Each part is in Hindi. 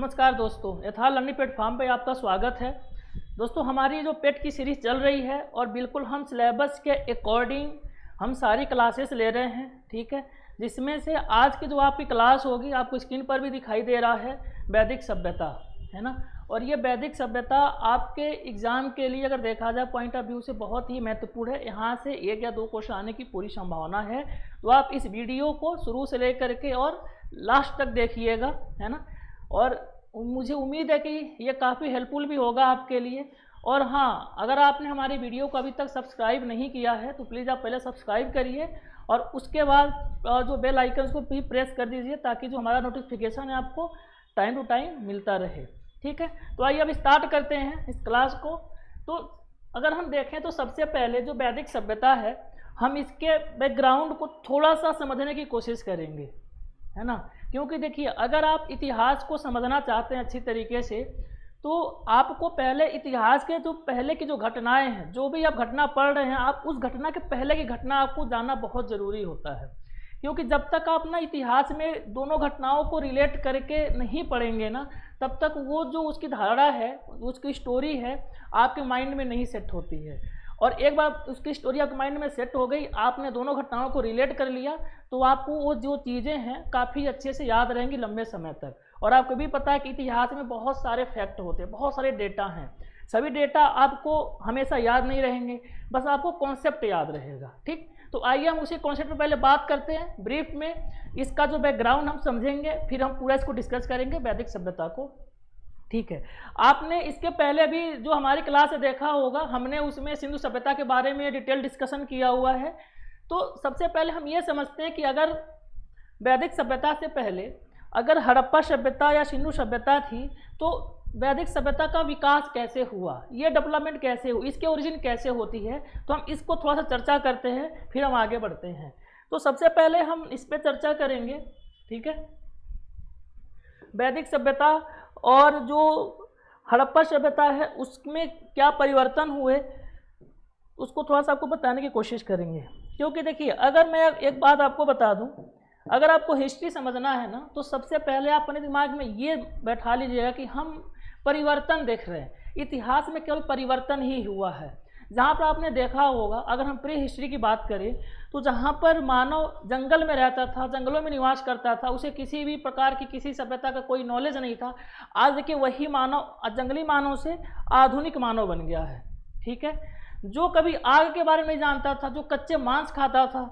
नमस्कार दोस्तों, यथार्थ लर्निंग प्लेटफॉर्म पे आपका स्वागत है। दोस्तों, हमारी जो पेट की सीरीज़ चल रही है और बिल्कुल हम सिलेबस के अकॉर्डिंग हम सारी क्लासेस ले रहे हैं, ठीक है। जिसमें से आज की जो आपकी क्लास होगी, आपको स्क्रीन पर भी दिखाई दे रहा है, वैदिक सभ्यता, है ना। और ये वैदिक सभ्यता आपके एग्ज़ाम के लिए अगर देखा जाए पॉइंट ऑफ व्यू से बहुत ही महत्वपूर्ण है। यहाँ से 1 या 2 क्वेश्चन आने की पूरी संभावना है। तो आप इस वीडियो को शुरू से लेकर के और लास्ट तक देखिएगा, है ना। और मुझे उम्मीद है कि ये काफ़ी हेल्पफुल भी होगा आपके लिए। और हाँ, अगर आपने हमारी वीडियो को अभी तक सब्सक्राइब नहीं किया है तो प्लीज़ आप पहले सब्सक्राइब करिए और उसके बाद जो बेल आइकन को भी प्रेस कर दीजिए ताकि जो हमारा नोटिफिकेशन है आपको टाइम टू टाइम मिलता रहे, ठीक है। तो आइए अब स्टार्ट करते हैं इस क्लास को। तो अगर हम देखें तो सबसे पहले जो वैदिक सभ्यता है, हम इसके बैकग्राउंड को थोड़ा सा समझने की कोशिश करेंगे, है ना। क्योंकि देखिए, अगर आप इतिहास को समझना चाहते हैं अच्छी तरीके से तो आपको पहले इतिहास के जो पहले की जो घटनाएं हैं, जो भी आप घटना पढ़ रहे हैं, आप उस घटना के पहले की घटना आपको जानना बहुत ज़रूरी होता है। क्योंकि जब तक आप ना इतिहास में दोनों घटनाओं को रिलेट करके नहीं पढ़ेंगे ना, तब तक वो जो उसकी धारणा है, उसकी स्टोरी है, आपके माइंड में नहीं सेट होती है। और एक बार उसकी स्टोरी आपके माइंड में सेट हो गई, आपने दोनों घटनाओं को रिलेट कर लिया, तो आपको वो जो चीज़ें हैं काफ़ी अच्छे से याद रहेंगी लंबे समय तक। और आपको भी पता है कि इतिहास में बहुत सारे फैक्ट होते हैं, बहुत सारे डेटा हैं। सभी डेटा आपको हमेशा याद नहीं रहेंगे, बस आपको कॉन्सेप्ट याद रहेगा, ठीक। तो आइए हम उसी कॉन्सेप्ट पर पहले बात करते हैं ब्रीफ में। इसका जो बैकग्राउंड हम समझेंगे, फिर हम पूरा इसको डिस्कस करेंगे वैदिक सभ्यता को, ठीक है। आपने इसके पहले भी जो हमारी क्लास है देखा होगा, हमने उसमें सिंधु सभ्यता के बारे में डिटेल डिस्कशन किया हुआ है। तो सबसे पहले हम ये समझते हैं कि अगर वैदिक सभ्यता से पहले अगर हड़प्पा सभ्यता या सिंधु सभ्यता थी, तो वैदिक सभ्यता का विकास कैसे हुआ, ये डेवलपमेंट कैसे हुई, इसके ओरिजिन कैसे होती है, तो हम इसको थोड़ा सा चर्चा करते हैं, फिर हम आगे बढ़ते हैं। तो सबसे पहले हम इस पर चर्चा करेंगे, ठीक है। वैदिक सभ्यता और जो हड़प्पा सभ्यता है उसमें क्या परिवर्तन हुए, उसको थोड़ा सा आपको बताने की कोशिश करेंगे। क्योंकि देखिए, अगर मैं एक बात आपको बता दूं, अगर आपको हिस्ट्री समझना है ना, तो सबसे पहले आप अपने दिमाग में ये बैठा लीजिएगा कि हम परिवर्तन देख रहे हैं। इतिहास में केवल परिवर्तन ही हुआ है। जहाँ पर आपने देखा होगा, अगर हम प्री हिस्ट्री की बात करें, तो जहाँ पर मानव जंगल में रहता था, जंगलों में निवास करता था, उसे किसी भी प्रकार की किसी सभ्यता का कोई नॉलेज नहीं था। आज देखिए, वही मानव जंगली मानव से आधुनिक मानव बन गया है, ठीक है। जो कभी आग के बारे में नहीं जानता था, जो कच्चे मांस खाता था,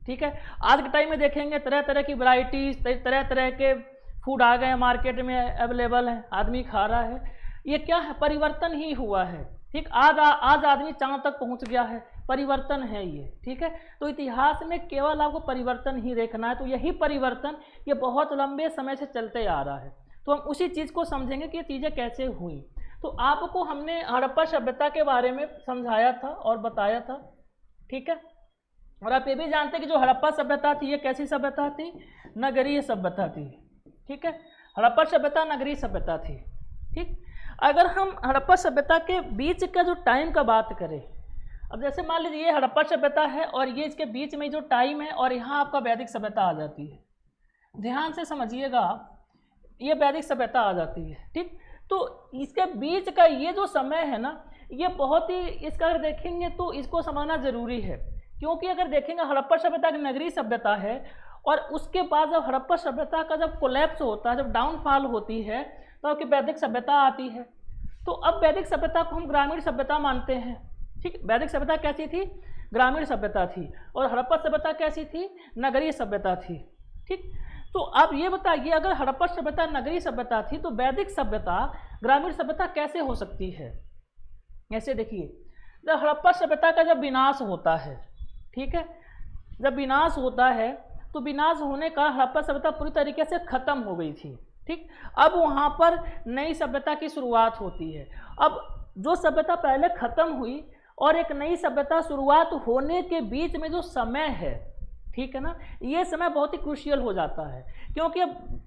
ठीक है। आज के टाइम में देखेंगे तरह तरह की वैरायटीज, तरह तरह के फूड आ गए हैं, मार्केट में अवेलेबल है, आदमी खा रहा है। ये क्या है? परिवर्तन ही हुआ है, ठीक। आज आदमी चांद तक पहुंच गया है, परिवर्तन है ये, ठीक है। तो इतिहास में केवल आपको परिवर्तन ही देखना है। तो यही परिवर्तन ये बहुत लंबे समय से चलते आ रहा है। तो हम उसी चीज़ को समझेंगे कि ये चीज़ें कैसे हुई। तो आपको हमने हड़प्पा सभ्यता के बारे में समझाया था और बताया था, ठीक है। और आप ये भी जानते हैं कि जो हड़प्पा सभ्यता थी, ये कैसी सभ्यता थी? नगरीय सभ्यता थी, ठीक है। हड़प्पा सभ्यता नगरीय सभ्यता थी, ठीक। अगर हम हड़प्पा सभ्यता के बीच का जो टाइम का बात करें, अब जैसे मान लीजिए ये हड़प्पा सभ्यता है और ये इसके बीच में जो टाइम है, और यहाँ आपका वैदिक सभ्यता आ जाती है। ध्यान से समझिएगा, ये वैदिक सभ्यता आ जाती है, ठीक। तो इसके बीच का ये जो समय है ना, ये बहुत ही, इसका अगर देखेंगे तो इसको समझना जरूरी है। क्योंकि अगर देखेंगे, हड़प्पा सभ्यता की नगरीय सभ्यता है, और उसके बाद जब हड़प्पा सभ्यता का जब कोलैप्स होता है, जब डाउनफॉल होती है, तो आपकी वैदिक सभ्यता आती है। तो अब वैदिक सभ्यता को हम ग्रामीण सभ्यता मानते हैं, ठीक। वैदिक सभ्यता कैसी थी? ग्रामीण सभ्यता थी। और हड़प्पा सभ्यता कैसी थी? नगरीय सभ्यता थी, ठीक। तो आप ये बताइए, अगर हड़प्पा सभ्यता नगरीय सभ्यता थी, तो वैदिक सभ्यता ग्रामीण सभ्यता कैसे हो सकती है? ऐसे देखिए, जब हड़प्पा सभ्यता का जब विनाश होता है, ठीक है, जब विनाश होता है, तो विनाश होने का हड़प्पा सभ्यता पूरी तरीके से खत्म हो गई थी, ठीक। अब वहाँ पर नई सभ्यता की शुरुआत होती है। अब जो सभ्यता पहले खत्म हुई और एक नई सभ्यता शुरुआत होने के बीच में जो समय है, ठीक है ना, ये समय बहुत ही क्रूशियल हो जाता है। क्योंकि अब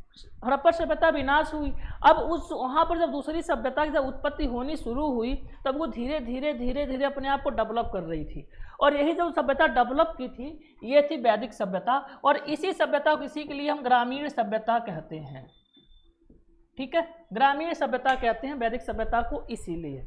हड़प्पा सभ्यता विनाश हुई, अब उस वहाँ पर जब दूसरी सभ्यता की जब उत्पत्ति होनी शुरू हुई, तब वो धीरे धीरे धीरे धीरे अपने आप को डेवलप कर रही थी। और यही जो सभ्यता डेवलप की थी, ये थी वैदिक सभ्यता। और इसी सभ्यता को, इसी के लिए हम ग्रामीण सभ्यता कहते हैं, ठीक है, ग्रामीण सभ्यता कहते हैं वैदिक सभ्यता को इसीलिए,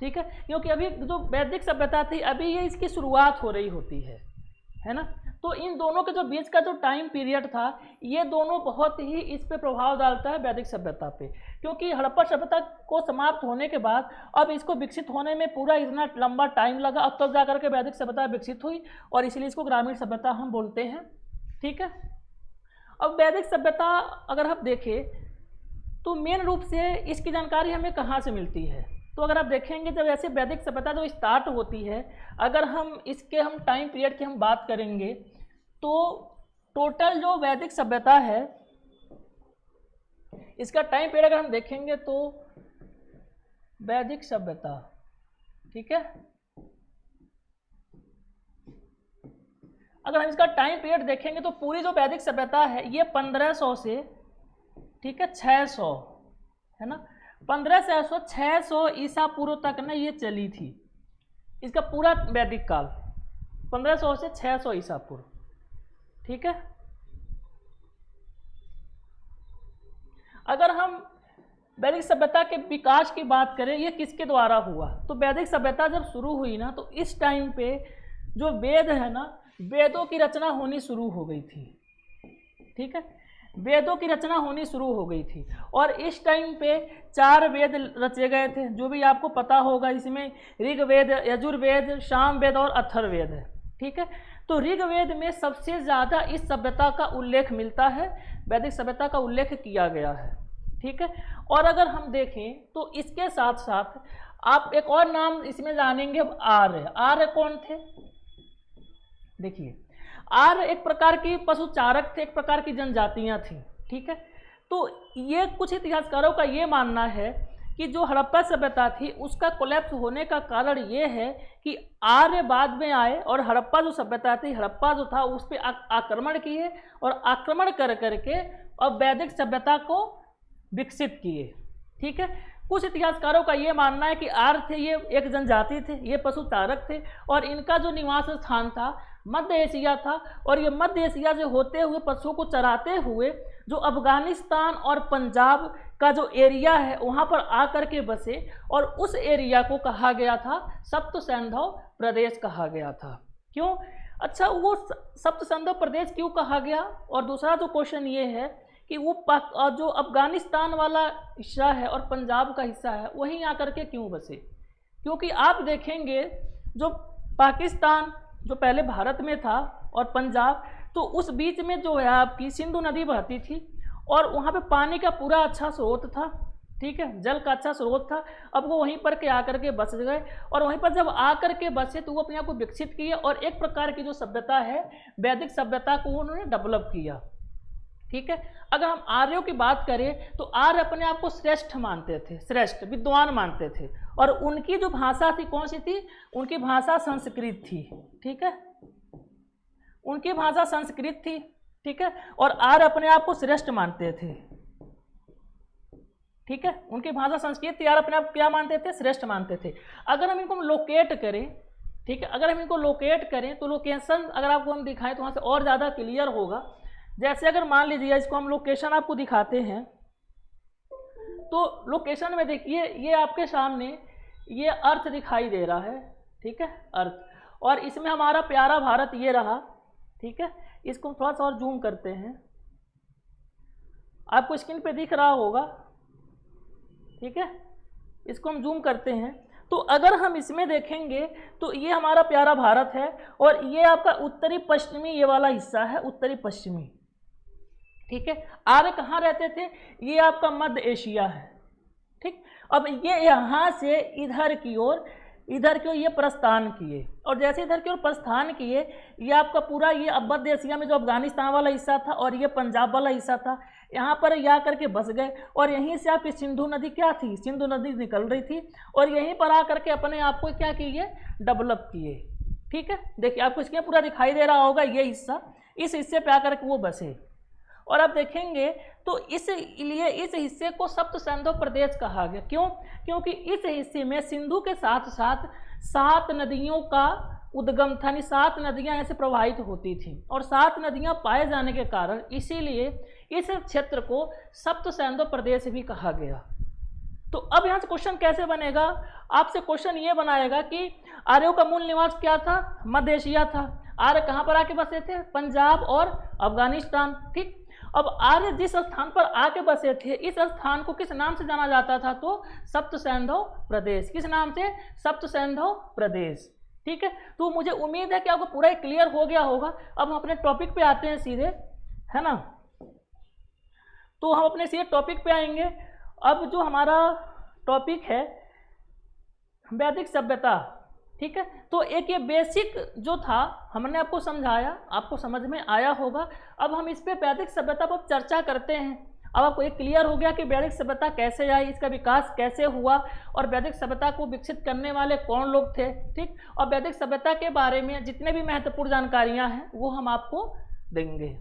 ठीक है, क्योंकि अभी जो वैदिक सभ्यता थी अभी ये इसकी शुरुआत हो रही होती है ना। तो इन दोनों के जो बीच का जो टाइम पीरियड था ये दोनों बहुत ही इस पे प्रभाव डालता है वैदिक सभ्यता पे, क्योंकि हड़प्पा सभ्यता को समाप्त होने के बाद अब इसको विकसित होने में पूरा इतना लंबा टाइम लगा, अब तब जाकर के वैदिक सभ्यता विकसित हुई और इसलिए इसको ग्रामीण सभ्यता हम बोलते हैं, ठीक है। अब वैदिक सभ्यता अगर आप देखें तो मेन रूप से इसकी जानकारी हमें कहाँ से मिलती है, तो अगर आप देखेंगे जब ऐसे वैदिक सभ्यता जो स्टार्ट होती है, अगर हम इसके हम टाइम पीरियड की हम बात करेंगे तो टोटल जो वैदिक सभ्यता है इसका टाइम पीरियड अगर हम देखेंगे तो वैदिक सभ्यता, ठीक है, अगर हम इसका टाइम पीरियड देखेंगे तो पूरी जो वैदिक सभ्यता है ये 1500 से, ठीक है, 600 है ना, 1500 600 ईसा पूर्व तक ना ये चली थी, इसका पूरा वैदिक काल 1500 से 600 ईसा पूर्व, ठीक है। अगर हम वैदिक सभ्यता के विकास की बात करें ये किसके द्वारा हुआ, तो वैदिक सभ्यता जब शुरू हुई ना तो इस टाइम पे जो वेद है ना, वेदों की रचना होनी शुरू हो गई थी, ठीक है, वेदों की रचना होनी शुरू हो गई थी और इस टाइम पे 4 वेद रचे गए थे जो भी आपको पता होगा, इसमें ऋग्वेद, यजुर्वेद, सामवेद और अथर्ववेद है, ठीक है। तो ऋग्वेद में सबसे ज़्यादा इस सभ्यता का उल्लेख मिलता है, वैदिक सभ्यता का उल्लेख किया गया है, ठीक है। और अगर हम देखें तो इसके साथ साथ आप एक और नाम इसमें जानेंगे, आर्य। आर्य कौन थे, देखिए आर्य एक प्रकार की पशुचारक थे, एक प्रकार की जनजातियां थी, ठीक है। तो ये कुछ इतिहासकारों का ये मानना है कि जो हड़प्पा सभ्यता थी उसका कोलैप्स होने का कारण ये है कि आर्य बाद में आए और हड़प्पा जो सभ्यता थी, हड़प्पा जो था उस पर आक्रमण किए और आक्रमण कर करके अब वैदिक सभ्यता को विकसित किए, ठीक है। कुछ इतिहासकारों का ये मानना है कि आर्य थे ये एक जनजाति थे, ये पशुचारक थे और इनका जो निवास स्थान था मध्य एशिया था और ये मध्य एशिया से होते हुए पशुओं को चराते हुए जो अफगानिस्तान और पंजाब का जो एरिया है वहाँ पर आकर के बसे और उस एरिया को कहा गया था सप्त सैंधव प्रदेश कहा गया था। क्यों? अच्छा, वो सप्त सैंधव प्रदेश क्यों कहा गया? और दूसरा जो क्वेश्चन ये है कि वो जो अफगानिस्तान वाला हिस्सा है और पंजाब का हिस्सा है वहीं आकर के क्यों बसे? क्योंकि आप देखेंगे जो पाकिस्तान जो पहले भारत में था और पंजाब, तो उस बीच में जो है आपकी सिंधु नदी बहती थी और वहाँ पे पानी का पूरा अच्छा स्रोत था, ठीक है, जल का अच्छा स्रोत था। अब वो वहीं पर के आकर के बस गए और वहीं पर जब आकर के बसे तो वो अपने आप को विकसित किए और एक प्रकार की जो सभ्यता है वैदिक सभ्यता को उन्होंने डेवलप किया, ठीक है। अगर हम आर्यों की बात करें तो आर्य अपने आप को श्रेष्ठ मानते थे, श्रेष्ठ विद्वान मानते थे और उनकी जो भाषा थी कौन सी थी? उनकी भाषा संस्कृत थी, ठीक है, उनकी भाषा संस्कृत थी, ठीक है। और आर्य अपने आप को श्रेष्ठ मानते थे, ठीक है, उनकी भाषा संस्कृत थी, आर्य अपने आप क्या मानते थे? श्रेष्ठ मानते थे। अगर हम इनको लोकेट करें, ठीक है, अगर हम इनको लोकेट करें तो लोकेशन अगर आपको हम दिखाएं तो वहाँ से और ज़्यादा क्लियर होगा। जैसे अगर मान लीजिए इसको हम लोकेशन आपको दिखाते हैं तो लोकेशन में देखिए ये आपके सामने ये अर्थ दिखाई दे रहा है, ठीक है, अर्थ, और इसमें हमारा प्यारा भारत ये रहा, ठीक है। इसको हम थोड़ा सा और जूम करते हैं, आपको स्क्रीन पे दिख रहा होगा, ठीक है, इसको हम जूम करते हैं तो अगर हम इसमें देखेंगे तो ये हमारा प्यारा भारत है और ये आपका उत्तरी पश्चिमी ये वाला हिस्सा है, उत्तरी पश्चिमी, ठीक है। आर्य कहाँ रहते थे? ये आपका मध्य एशिया है, ठीक। अब ये यहाँ से इधर की ओर ये प्रस्थान किए और जैसे इधर की ओर प्रस्थान किए ये आपका पूरा ये मध्य एशिया में जो अफगानिस्तान वाला हिस्सा था और ये पंजाब वाला हिस्सा था, यहाँ पर ये आकर के बस गए और यहीं से आपकी सिंधु नदी क्या थी? सिंधु नदी निकल रही थी और यहीं पर आकर के अपने आप को क्या किए? डेवलप किए, ठीक है। देखिए आपको इसके पूरा दिखाई दे रहा होगा ये हिस्सा, इस हिस्से पे आकर के वो बसे और आप देखेंगे तो इसलिए इस हिस्से को सप्त सैंधव प्रदेश कहा गया। क्यों? क्योंकि इस हिस्से में सिंधु के साथ साथ 7 नदियों का उद्गम था, यानी 7 नदियां ऐसे प्रवाहित होती थी और 7 नदियां पाए जाने के कारण इसीलिए इस क्षेत्र को सप्त सिंधु प्रदेश भी कहा गया। तो अब यहाँ से क्वेश्चन कैसे बनेगा, आपसे क्वेश्चन ये बनाएगा कि आर्यों का मूल निवास क्या था, मध्य एशिया था। आर्य कहाँ पर आके बसे थे, पंजाब और अफगानिस्तान। ठीक, अब आर्य जिस स्थान पर आके बसे थे इस स्थान को किस नाम से जाना जाता था, तो सप्त सिंधु प्रदेश। किस नाम से, सप्त सिंधु प्रदेश। ठीक है, तो मुझे उम्मीद है कि आपको पूरा क्लियर हो गया होगा। अब हम अपने टॉपिक पे आते हैं सीधे, है ना। तो हम अपने सीधे टॉपिक पे आएंगे। अब जो हमारा टॉपिक है वैदिक सभ्यता, ठीक है, तो एक ये बेसिक जो था हमने आपको समझाया, आपको समझ में आया होगा। अब हम इस पे वैदिक सभ्यता पर चर्चा करते हैं। अब आपको ये क्लियर हो गया कि वैदिक सभ्यता कैसे आई, इसका विकास कैसे हुआ और वैदिक सभ्यता को विकसित करने वाले कौन लोग थे। ठीक, और वैदिक सभ्यता के बारे में जितने भी महत्वपूर्ण जानकारियां हैं वो हम आपको देंगे।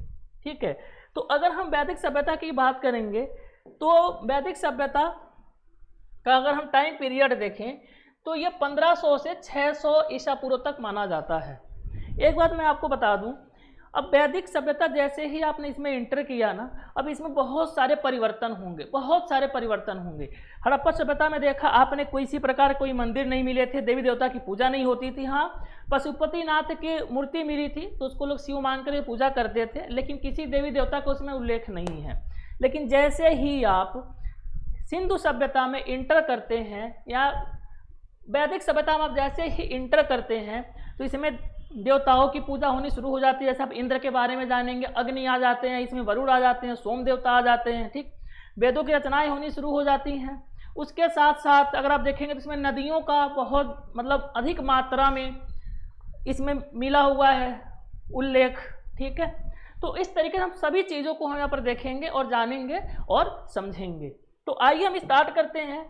ठीक है, तो अगर हम वैदिक सभ्यता की बात करेंगे तो वैदिक सभ्यता का अगर हम टाइम पीरियड देखें तो ये 1500 से 600 ईसा पूर्व तक माना जाता है। एक बात मैं आपको बता दूं, अब वैदिक सभ्यता जैसे ही आपने इसमें इंटर किया ना, अब इसमें बहुत सारे परिवर्तन होंगे, बहुत सारे परिवर्तन होंगे। हड़प्पा सभ्यता में देखा आपने कोई इसी प्रकार कोई मंदिर नहीं मिले थे, देवी देवता की पूजा नहीं होती थी। हाँ, पशुपतिनाथ की मूर्ति मिली थी तो उसको लोग शिव मान कर पूजा करते थे, लेकिन किसी देवी देवता का उसमें उल्लेख नहीं है। लेकिन जैसे ही आप सिंधु सभ्यता में इंटर करते हैं या वैदिक सभ्यता में आप जैसे ही इंटर करते हैं तो इसमें देवताओं की पूजा होनी शुरू हो जाती है। जैसे आप इंद्र के बारे में जानेंगे, अग्नि आ जाते हैं, इसमें वरुण आ जाते हैं, सोम देवता आ जाते हैं। ठीक, वेदों की रचनाएं होनी शुरू हो जाती हैं। उसके साथ साथ अगर आप देखेंगे तो इसमें नदियों का बहुत मतलब अधिक मात्रा में इसमें मिला हुआ है उल्लेख। ठीक है, तो इस तरीके से हम सभी चीज़ों को हम यहाँ पर देखेंगे और जानेंगे और समझेंगे। तो आइए हम स्टार्ट करते हैं।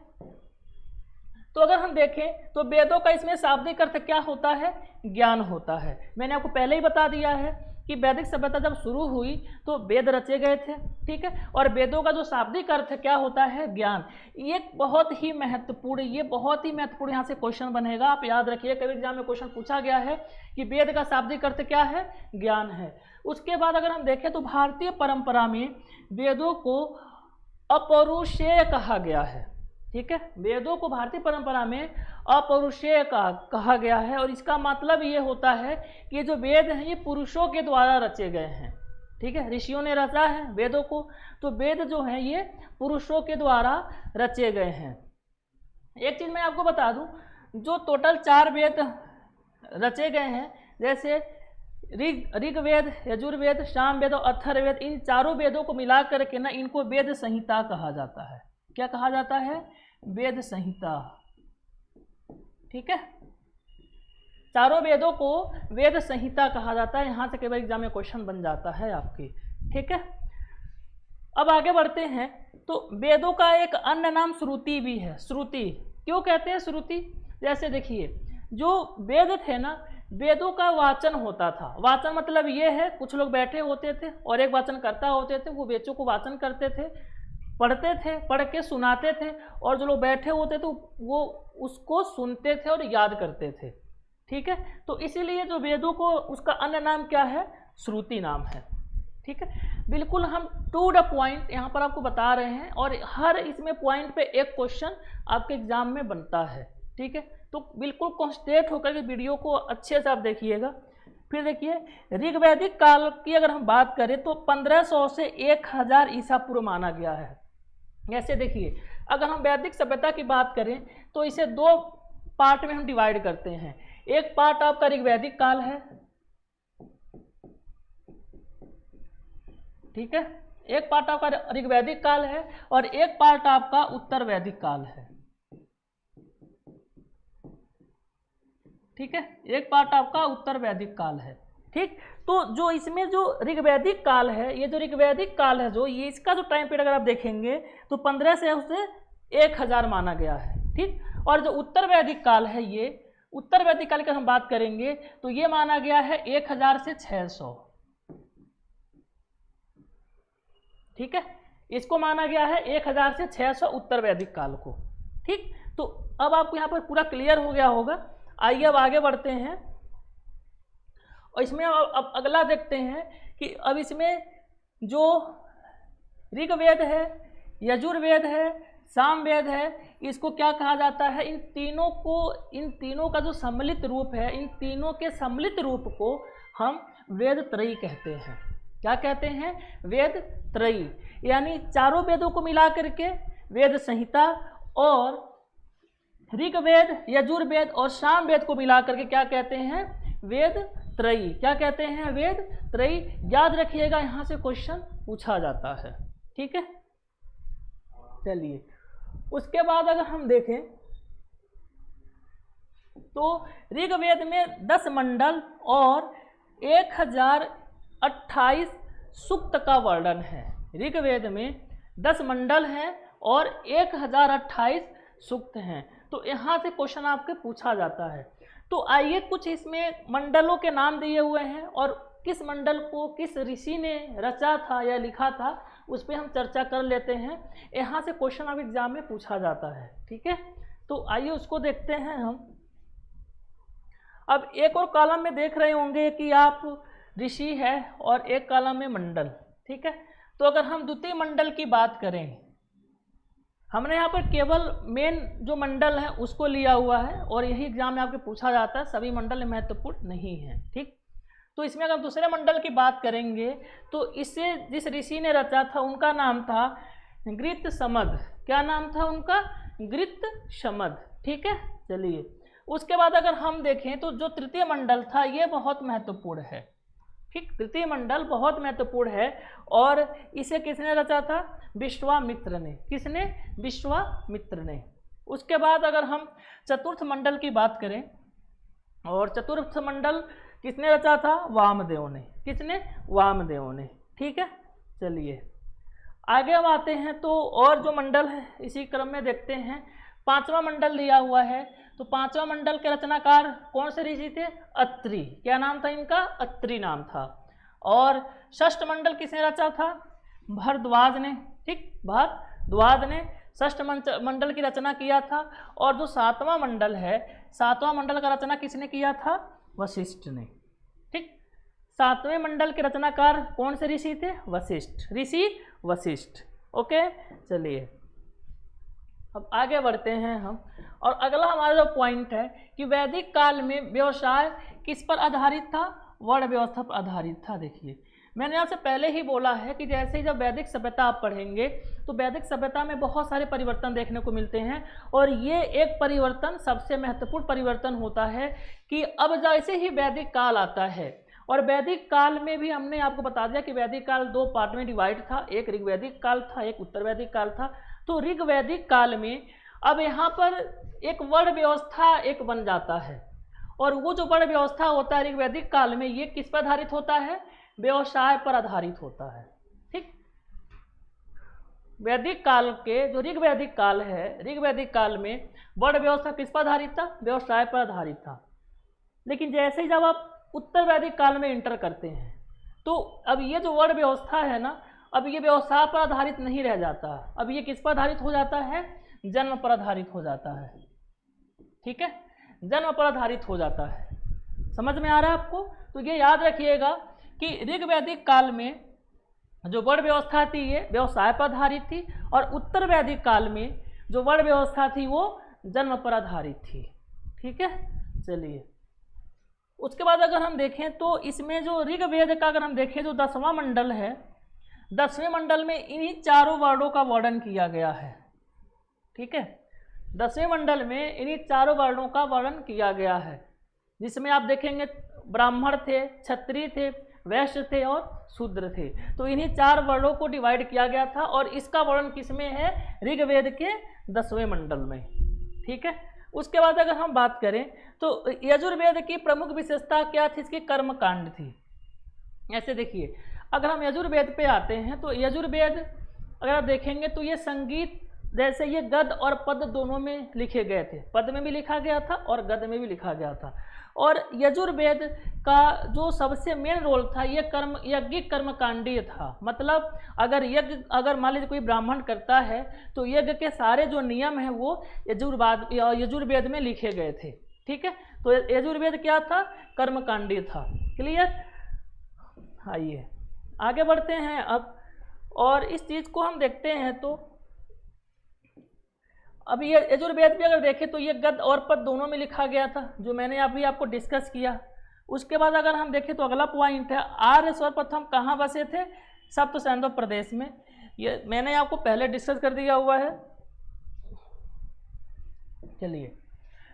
तो अगर हम देखें तो वेदों का इसमें शाब्दिक अर्थ क्या होता है, ज्ञान होता है। मैंने आपको पहले ही बता दिया है कि वैदिक सभ्यता जब शुरू हुई तो वेद रचे गए थे। ठीक है, और वेदों का जो शाब्दिक अर्थ क्या होता है, ज्ञान। ये बहुत ही महत्वपूर्ण यहाँ से क्वेश्चन बनेगा, आप याद रखिए। कभी एग्जाम में क्वेश्चन पूछा गया है कि वेद का शाब्दिक अर्थ क्या है, ज्ञान है। उसके बाद अगर हम देखें तो भारतीय परंपरा में वेदों को अपौरुषेय कहा गया है। ठीक है, वेदों को भारतीय परंपरा में अपौरुषेय कहा गया है और इसका मतलब ये होता है कि ये जो वेद हैं ये पुरुषों के द्वारा रचे गए हैं। ठीक है, ऋषियों ने रचा है वेदों को, तो वेद जो हैं ये पुरुषों के द्वारा रचे गए हैं। एक चीज़ मैं आपको बता दूं, जो टोटल 4 वेद रचे गए हैं, जैसे ऋग्वेद, यजुर्वेद, सामवेद और अथर्ववेद, इन चारों वेदों को मिला करके ना इनको वेद संहिता कहा जाता है। क्या कहा जाता है, वेद संहिता। ठीक है, चारों वेदों को वेद संहिता कहा जाता है। यहाँ से कई बार एग्जाम में क्वेश्चन बन जाता है आपके। ठीक है, अब आगे बढ़ते हैं। तो वेदों का एक अन्य नाम श्रुति भी है। श्रुति क्यों कहते हैं श्रुति, जैसे देखिए जो वेद थे ना, वेदों का वाचन होता था। वाचन मतलब ये है, कुछ लोग बैठे होते थे और एक वाचनकर्ता होते थे, वो वेदों को वाचन करते थे, पढ़ते थे, पढ़ के सुनाते थे, और जो लोग बैठे होते थे वो उसको सुनते थे और याद करते थे। ठीक है, तो इसीलिए जो वेदों को उसका अन्य नाम क्या है, श्रुति नाम है। ठीक है, बिल्कुल हम टू द पॉइंट यहाँ पर आपको बता रहे हैं और हर इसमें पॉइंट पे एक क्वेश्चन आपके एग्जाम में बनता है। ठीक है, तो बिल्कुल कॉन्सेंट्रेट होकर के वीडियो को अच्छे से आप देखिएगा। फिर देखिए ऋग्वैदिक काल की अगर हम बात करें तो 1500 से 1000 ईसा पूर्व माना गया है। ऐसे देखिए अगर हम वैदिक सभ्यता की बात करें तो इसे 2 पार्ट में हम डिवाइड करते हैं। एक पार्ट आपका ऋग्वैदिक काल है, ठीक है, एक पार्ट आपका ऋग्वैदिक काल है और एक पार्ट आपका उत्तर वैदिक काल है। ठीक है, एक पार्ट आपका उत्तर वैदिक काल है। ठीक, तो जो इसमें जो ऋग्वैदिक काल है, ये जो ऋग्वैदिक काल है, जो ये इसका जो टाइम पीरियड अगर आप देखेंगे तो 15 से उसे 1000 माना गया है। ठीक, और जो उत्तर वैदिक काल है, ये उत्तर वैदिक काल की हम बात करेंगे तो ये माना गया है 1000 से 600। ठीक है, इसको माना गया है 1000 से 600 उत्तर वैदिक काल को। ठीक, तो अब आपको यहाँ पर पूरा क्लियर हो गया होगा। आइए अब आगे बढ़ते हैं। और इसमें अब अगला देखते हैं कि अब इसमें जो ऋग्वेद है, यजुर्वेद है, सामवेद है, इसको क्या कहा जाता है? इन तीनों का जो सम्मिलित रूप है, इन तीनों के सम्मिलित रूप को हम वेद त्रयी कहते हैं। क्या कहते हैं? वेद त्रयी। यानी चारों वेदों को मिला करके वेद संहिता और ऋग्वेद, यजुर्वेद और सामवेद को मिला करके क्या कहते हैं? वेद त्रयी। क्या कहते हैं? वेद त्रयी। याद रखिएगा, यहाँ से क्वेश्चन पूछा जाता है। ठीक है, चलिए उसके बाद अगर हम देखें तो ऋग्वेद में 10 मंडल और 1028 सूक्त का वर्णन है। ऋग्वेद में 10 मंडल हैं और 1028 सूक्त हैं। तो यहाँ से क्वेश्चन आपके पूछा जाता है। तो आइए कुछ इसमें मंडलों के नाम दिए हुए हैं और किस मंडल को किस ऋषि ने रचा था या लिखा था उस पर हम चर्चा कर लेते हैं। यहाँ से क्वेश्चन अब एग्जाम में पूछा जाता है। ठीक है, तो आइए उसको देखते हैं हम। अब एक और कॉलम में देख रहे होंगे कि आप ऋषि है और एक कॉलम में मंडल। ठीक है, तो अगर हम द्वितीय मंडल की बात करें, हमने यहाँ पर केवल मेन जो मंडल है उसको लिया हुआ है और यही एग्जाम में आपके पूछा जाता है, सभी मंडल महत्वपूर्ण नहीं है। ठीक, तो इसमें अगर दूसरे मंडल की बात करेंगे तो इसे जिस ऋषि ने रचा था उनका नाम था गृत्समद। क्या नाम था उनका? गृत्समद। ठीक है, चलिए उसके बाद अगर हम देखें तो जो तृतीय मंडल था ये बहुत महत्वपूर्ण है। ठीक, तृतीय मंडल बहुत महत्वपूर्ण है और इसे किसने रचा था? विश्वामित्र ने। किसने? विश्वामित्र ने। उसके बाद अगर हम चतुर्थ मंडल की बात करें और चतुर्थ मंडल किसने रचा था? वामदेव ने। किसने? वामदेव ने। ठीक है, चलिए आगे हम आते हैं तो और जो मंडल है इसी क्रम में देखते हैं। 5वां मंडल लिया हुआ है, तो 5वां मंडल के रचनाकार कौन से ऋषि थे? अत्रि। क्या नाम था इनका? अत्रि नाम था। और 6ठ मंडल किसने रचा था? भारद्वाज ने। ठीक, भारद्वाज ने 6ठ मंडल की रचना किया था। और जो 7वां मंडल है, 7वां मंडल का रचना किसने किया था? वशिष्ठ ने। ठीक, 7वें मंडल के रचनाकार कौन से ऋषि थे? वशिष्ठ, ऋषि वशिष्ठ। ओके, चलिए अब आगे बढ़ते हैं हम। और अगला हमारा जो पॉइंट है कि वैदिक काल में व्यवसाय किस पर आधारित था? वर्ण व्यवस्था पर आधारित था। देखिए मैंने आपसे पहले ही बोला है कि जैसे ही जब वैदिक सभ्यता आप पढ़ेंगे तो वैदिक सभ्यता में बहुत सारे परिवर्तन देखने को मिलते हैं और ये एक परिवर्तन सबसे महत्वपूर्ण परिवर्तन होता है कि अब जैसे ही वैदिक काल आता है, और वैदिक काल में भी हमने आपको बता दिया कि वैदिक काल 2 पार्ट में डिवाइड था, एक ऋग्वैदिक काल था, एक उत्तर वैदिक काल था। तो ऋग्वैदिक काल में अब यहाँ पर एक वर्ण व्यवस्था एक बन जाता है और वो जो वर्ण व्यवस्था होता है ऋग्वैदिक काल में ये किस पर आधारित होता है? व्यवसाय पर आधारित होता है। ठीक, वैदिक काल के जो ऋग्वैदिक काल है, ऋग्वैदिक काल में वर्ण व्यवस्था किस पर आधारित था? व्यवसाय पर आधारित था। लेकिन जैसे ही जब आप उत्तर वैदिक काल में इंटर करते हैं तो अब ये जो वर्ण व्यवस्था है ना, अब ये व्यवसाय पर आधारित नहीं रह जाता, अब ये किस पर आधारित हो जाता है? जन्म पर आधारित हो जाता है। ठीक है, जन्म पर आधारित हो जाता है। समझ में आ रहा है आपको? तो ये याद रखिएगा कि ऋग्वैदिक काल में जो वर्ण व्यवस्था थी ये व्यवसाय पर आधारित थी और उत्तर वैदिक काल में जो वर्ण व्यवस्था थी वो जन्म पर आधारित थी। ठीक है, चलिए उसके बाद अगर हम देखें तो इसमें जो ऋग्वेद का अगर हम देखें जो 10वां मंडल है, 10वें मंडल में इन्हीं चारों वर्णों का वर्णन किया गया है। ठीक है, 10वें मंडल में इन्हीं चारों वर्णों का वर्णन किया गया है, जिसमें आप देखेंगे ब्राह्मण थे, क्षत्रिय थे, वैश्य थे और शूद्र थे। तो इन्हीं 4 वर्णों को डिवाइड किया गया था और इसका वर्णन किसमें है? ऋग्वेद के 10वें मंडल में। ठीक है, उसके बाद अगर हम बात करें तो यजुर्वेद की प्रमुख विशेषता क्या थी? इसकी कर्मकांड थी। ऐसे देखिए अगर हम यजुर्वेद पे आते हैं तो यजुर्वेद अगर आप देखेंगे तो ये संगीत जैसे ये गद्य और पद दोनों में लिखे गए थे, पद में भी लिखा गया था और गद्य में भी लिखा गया था। और यजुर्वेद का जो सबसे मेन रोल था ये यज्ञिक कर्मकांडीय था। मतलब अगर मान लीजिए कोई ब्राह्मण करता है तो यज्ञ के सारे जो नियम हैं वो यजुर्वेद में लिखे गए थे। ठीक है, तो यजुर्वेद क्या था? कर्मकांडी था। क्लियर? आइए आगे बढ़ते हैं अब, और इस चीज़ को हम देखते हैं। तो अब ये यजुर्वेद भी अगर देखें तो ये गद्य और पद दोनों में लिखा गया था, जो मैंने अभी आपको डिस्कस किया। उसके बाद अगर हम देखें तो अगला पॉइंट है, आर्य सर्वप्रथम कहाँ बसे थे? सप्त सैंधव प्रदेश में। ये मैंने आपको पहले डिस्कस कर दिया हुआ है। चलिए,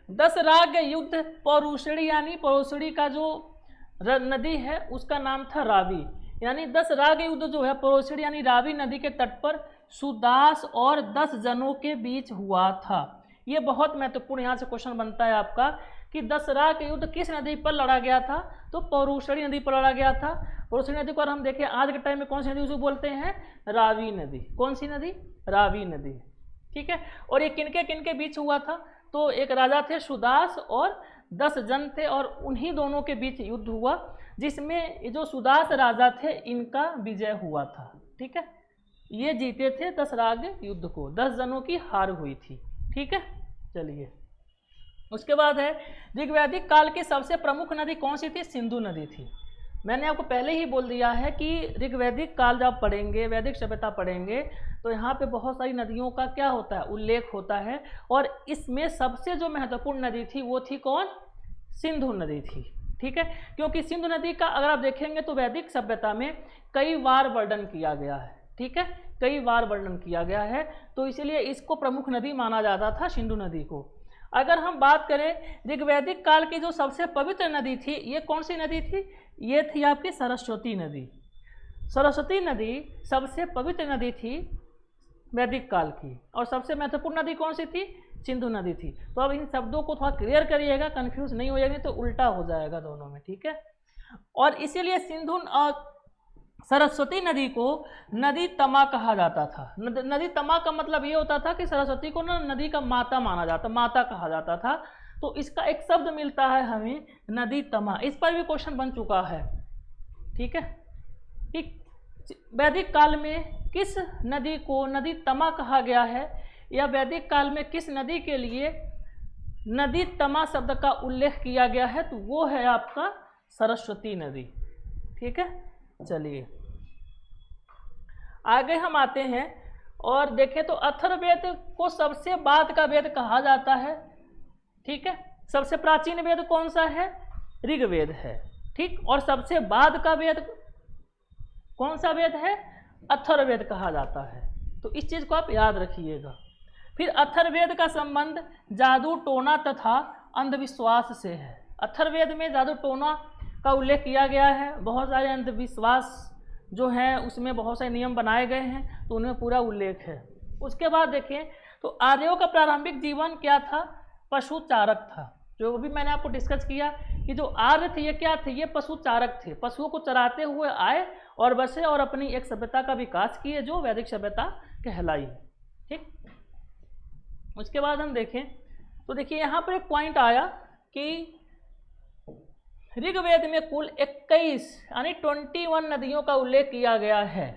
10 राग युद्ध पौरुषणी, यानी पौरुषणी का जो नदी है उसका नाम था रावी। यानी 10 राग युद्ध जो है पौरुषणी यानी रावी नदी के तट पर सुदास और 10 जनों के बीच हुआ था। ये बहुत महत्वपूर्ण यहाँ से क्वेश्चन बनता है आपका कि 10 राग युद्ध किस नदी पर लड़ा गया था? तो पौरुषणी नदी पर लड़ा गया था। पौरुषणी नदी को अगर हम देखें आज के टाइम में कौन सी नदी उसे बोलते हैं? रावी नदी। कौन सी नदी? रावी नदी। ठीक है। और ये किनके किनके बीच हुआ था? तो एक राजा थे सुदास और 10 जन थे, और उन्हीं दोनों के बीच युद्ध हुआ, जिसमें जो सुदास राजा थे इनका विजय हुआ था। ठीक है, ये जीते थे 10 राग युद्ध को, 10 जनों की हार हुई थी। ठीक है। चलिए, उसके बाद है ऋग्वैदिक काल की सबसे प्रमुख नदी कौन सी थी? सिंधु नदी थी। मैंने आपको पहले ही बोल दिया है कि ऋग्वैदिक काल जब पढ़ेंगे, वैदिक सभ्यता पढ़ेंगे, तो यहाँ पे बहुत सारी नदियों का क्या होता है? उल्लेख होता है। और इसमें सबसे जो महत्वपूर्ण नदी थी वो थी कौन? सिंधु नदी थी। ठीक है, क्योंकि सिंधु नदी का अगर आप देखेंगे तो वैदिक सभ्यता में कई बार वर्णन किया गया है। ठीक है, कई बार वर्णन किया गया है, तो इसलिए इसको प्रमुख नदी माना जाता था, सिंधु नदी को। अगर हम बात करें ऋग्वैदिक काल की जो सबसे पवित्र नदी थी, ये कौन सी नदी थी? ये थी आपकी सरस्वती नदी। सरस्वती नदी सबसे पवित्र नदी थी वैदिक काल की। और सबसे महत्वपूर्ण नदी कौन सी थी? सिंधु नदी थी। तो अब इन शब्दों को थोड़ा क्लियर करिएगा, कंफ्यूज नहीं हो जाएगी तो उल्टा हो जाएगा दोनों में। ठीक है, और इसीलिए सिंधु और सरस्वती नदी को नदी तमा कहा जाता था। नदी तमा का मतलब ये होता था कि सरस्वती को ना नदी का माता माना जाता, माता कहा जाता था। तो इसका एक शब्द मिलता है हमें, नदी तमा। इस पर भी क्वेश्चन बन चुका है। ठीक है, कि वैदिक काल में किस नदी को नदी तमा कहा गया है, या वैदिक काल में किस नदी के लिए नदी तमा शब्द का उल्लेख किया गया है? तो वो है आपका सरस्वती नदी। ठीक है, चलिए आगे हम आते हैं और देखें तो अथर्ववेद को सबसे बाद का वेद कहा जाता है। ठीक है, सबसे प्राचीन वेद कौन सा है? ऋग्वेद है। ठीक, और सबसे बाद का वेद कौन सा वेद है? अथर्ववेद कहा जाता है। तो इस चीज को आप याद रखिएगा। फिर अथर्ववेद का संबंध जादू टोना तथा अंधविश्वास से है। अथर्ववेद में जादू टोना का उल्लेख किया गया है। बहुत सारे अंधविश्वास जो हैं उसमें बहुत सारे नियम बनाए गए हैं, तो उनमें पूरा उल्लेख है। उसके बाद देखें तो आर्यों का प्रारंभिक जीवन क्या था? पशुचारक था। जो भी मैंने आपको डिस्कस किया कि जो आर्य थे ये क्या थे? ये पशुचारक थे। पशुओं को चराते हुए आए और बसे और अपनी एक सभ्यता का विकास किए जो वैदिक सभ्यता कहलाई। ठीक, उसके बाद हम देखें तो देखिए यहाँ पर एक पॉइंट आया कि ऋग्वेद में कुल 21 यानी 21 नदियों का उल्लेख किया गया है।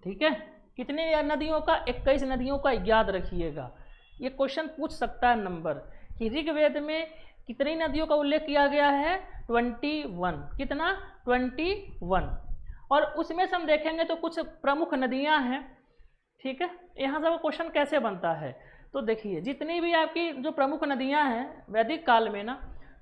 ठीक है, कितने नदियों का? 21 नदियों का याद रखिएगा। ये क्वेश्चन पूछ सकता है नंबर कि ऋग्वेद में कितनी नदियों का उल्लेख किया गया है? 21। कितना? 21। और उसमें से हम देखेंगे तो कुछ प्रमुख नदियां हैं। ठीक है, यहाँ से क्वेश्चन कैसे बनता है? तो देखिए जितनी भी आपकी जो प्रमुख नदियां हैं वैदिक काल में ना,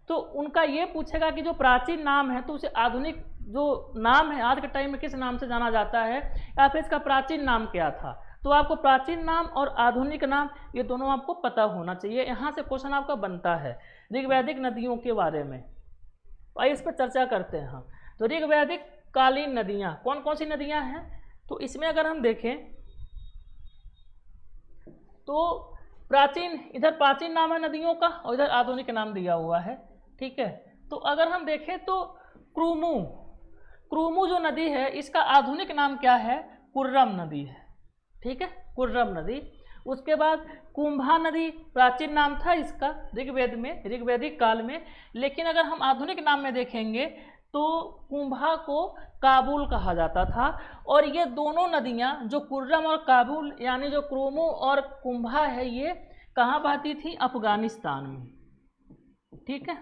तो उनका ये पूछेगा कि जो प्राचीन नाम है तो उसे आधुनिक जो नाम है आज के टाइम में किस नाम से जाना जाता है, या फिर इसका प्राचीन नाम क्या था। तो आपको प्राचीन नाम और आधुनिक नाम ये दोनों आपको पता होना चाहिए। यहाँ से क्वेश्चन आपका बनता है ऋग्वैदिक नदियों के बारे में। आइए इस पर चर्चा करते हैं। तो ऋग्वैदिक कालीन नदियाँ कौन कौन सी नदियाँ हैं? तो इसमें अगर हम देखें तो प्राचीन, इधर प्राचीन नाम है नदियों का और इधर आधुनिक नाम दिया हुआ है। ठीक है, तो अगर हम देखें तो क्रूमू जो नदी है इसका आधुनिक नाम क्या है? कुर्रम नदी है। ठीक है, कुर्रम नदी। उसके बाद कुंभा नदी प्राचीन नाम था इसका ऋग्वेद में, ऋग्वैदिक काल में। लेकिन अगर हम आधुनिक नाम में देखेंगे तो कुंभा को काबुल कहा जाता था। और ये दोनों नदियाँ जो कुर्रम और काबुल यानी जो क्रूमू और कुंभा है, ये कहाँ बहती थी? अफगानिस्तान में। ठीक है,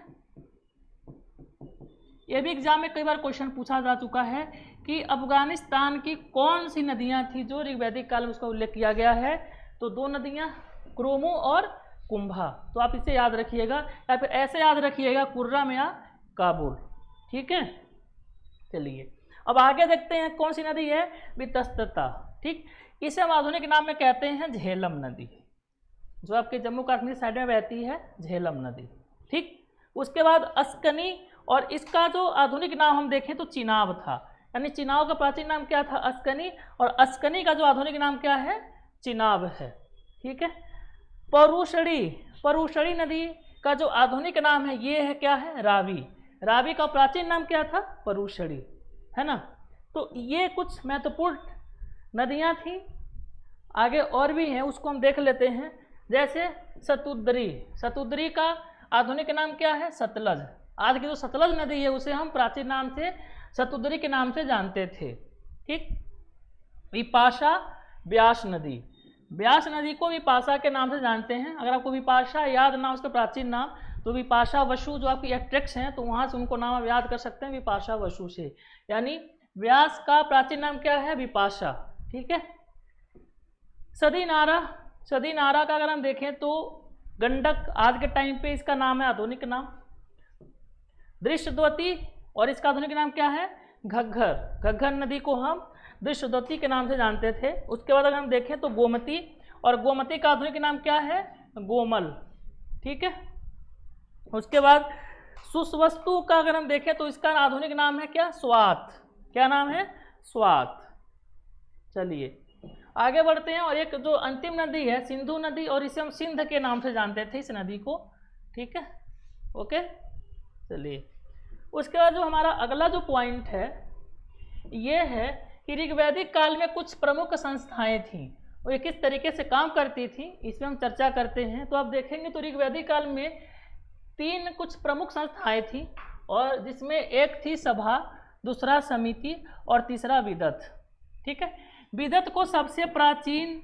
ये भी एग्जाम में कई बार क्वेश्चन पूछा जा चुका है कि अफगानिस्तान की कौन सी नदियां थी जो ऋग्वैदिक काल में उसका उल्लेख किया गया है। तो 2 नदियां, क्रोमो और कुंभा। तो आप इसे याद रखिएगा, या फिर ऐसे याद रखिएगा, कुर्रम या काबुल। ठीक है, चलिए अब आगे देखते हैं कौन सी नदी है, वितस्तता। ठीक, इसे हम आधुनिक नाम में कहते हैं झेलम नदी, जो आपके जम्मू कश्मीर साइड में बहती है, झेलम नदी। ठीक, उसके बाद अस्कनी, और इसका जो आधुनिक नाम हम देखें तो चिनाब था, यानी चिनाब का प्राचीन नाम क्या था, अस्कनी, और अस्कनी का जो आधुनिक नाम क्या है, चिनाब है। ठीक है, परुषणी, परुषणी नदी का जो आधुनिक नाम है ये है क्या है, रावी। रावी का प्राचीन नाम क्या था, परुषणी, है ना। तो ये कुछ महत्वपूर्ण नदियां थी। आगे और भी हैं, उसको हम देख लेते हैं। जैसे सतुद्री, सतुद्री का आधुनिक नाम क्या है, सतलज। आज की जो सतलज नदी है उसे हम प्राचीन नाम से सतुद्री के नाम से जानते थे। ठीक, विपाशा, व्यास नदी, व्यास नदी को विपाशा के नाम से जानते हैं। अगर आपको विपाशा याद ना हो उसका प्राचीन नाम, तो विपाशा वसु जो आपकी एट्रिक्स हैं, तो वहाँ से उनको नाम आप याद कर सकते हैं, विपाशा वसु से। यानी व्यास का प्राचीन नाम क्या है, विपाशा। ठीक है, सदी नारा, सदी नारा का अगर हम देखें तो गंडक आज के टाइम पे इसका नाम है आधुनिक नाम। दृश्यद्वती, और इसका आधुनिक नाम क्या है, घग्घर। घग्घर नदी को हम दृश्यद्वती के नाम से जानते थे। उसके बाद अगर हम देखें तो गोमती, और गोमती का आधुनिक नाम क्या है, गोमल। ठीक है, उसके बाद सुस्वस्तु का अगर हम देखें तो इसका आधुनिक नाम है क्या, स्वात। क्या नाम है, स्वात। चलिए आगे बढ़ते हैं, और एक जो अंतिम नदी है सिंधु नदी, और इसे हम सिंध के नाम से जानते थे इस नदी को। ठीक है, ओके, चलिए उसके बाद जो हमारा अगला जो पॉइंट है ये है कि ऋग्वैदिक काल में कुछ प्रमुख संस्थाएं थीं और ये किस तरीके से काम करती थी, इसमें हम चर्चा करते हैं। तो आप देखेंगे तो ऋग्वैदिक काल में 3 कुछ प्रमुख संस्थाएं थी, और जिसमें एक थी सभा, दूसरा समिति, और तीसरा विदत। ठीक है, विदत को सबसे प्राचीन